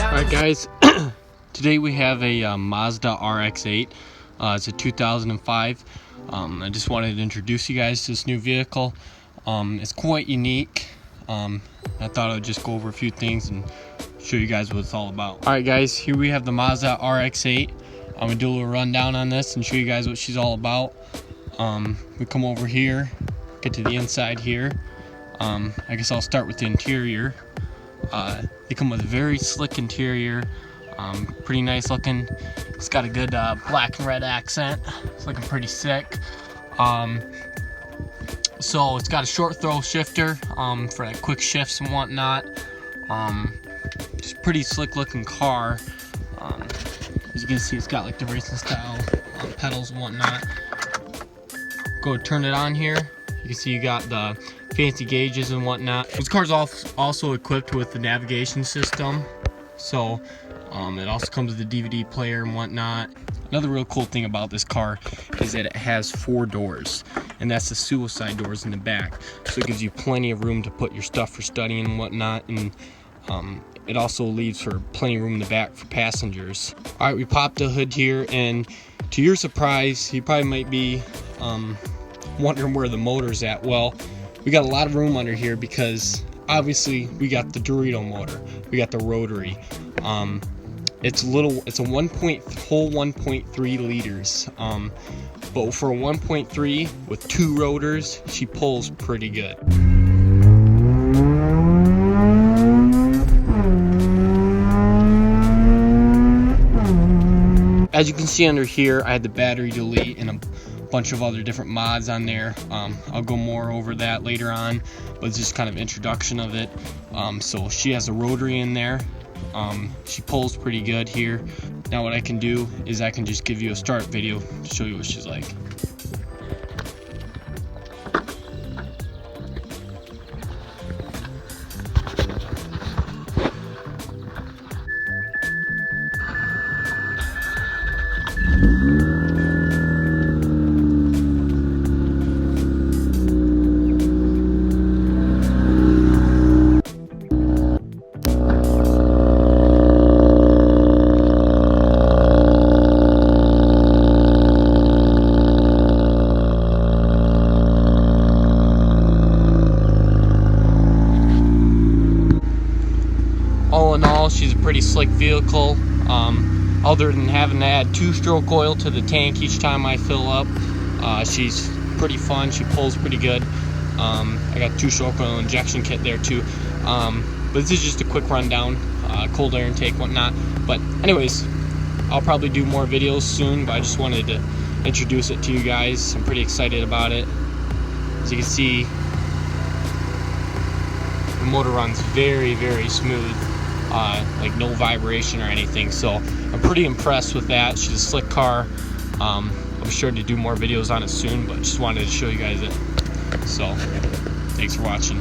Alright guys, today we have a Mazda Rx8. It's a 2005. I just wanted to introduce you guys to this new vehicle. It's quite unique. I thought I would just go over a few things and show you guys what it's all about. Alright guys, here we have the Mazda Rx8. I'm going to do a little rundown on this and show you guys what she's all about. We come over here, get to the inside here. I guess I'll start with the interior. They come with a very slick interior, pretty nice looking. It's got a good black and red accent. It's looking pretty sick. So it's got a short throw shifter for like quick shifts and whatnot. Just a pretty slick looking car. As you can see, it's got like the racing style pedals and whatnot. Go turn it on here. You can see you got the fancy gauges and whatnot. This car's also equipped with the navigation system, so it also comes with a DVD player and whatnot. Another real cool thing about this car is that it has 4 doors, and that's the suicide doors in the back, so it gives you plenty of room to put your stuff for studying and whatnot, and it also leaves for plenty of room in the back for passengers. Alright, we popped the hood here, and to your surprise, you probably might be wondering where the motor's at. Well, we got a lot of room under here because obviously we got the Dorito motor, we got the rotary. It's a whole 1.3 liters, but for a 1.3 with 2 rotors, she pulls pretty good. As you can see under here, I had the battery delete and a bunch of other different mods on there. I'll go more over that later on, but it's just kind of introduction of it. So she has a rotary in there. She pulls pretty good here. Now what I can do is I can just give you a start video to show you what she's like. All in all, she's a pretty slick vehicle. Other than having to add 2-stroke oil to the tank each time I fill up, she's pretty fun. She pulls pretty good. I got 2-stroke oil injection kit there too. But this is just a quick rundown, cold air intake, whatnot. But anyways, I'll probably do more videos soon, but I just wanted to introduce it to you guys. I'm pretty excited about it. As you can see, the motor runs very, very smooth. Like no vibration or anything, so I'm pretty impressed with that. She's a slick car. I'll be sure to do more videos on it soon, but just wanted to show you guys it. So thanks for watching.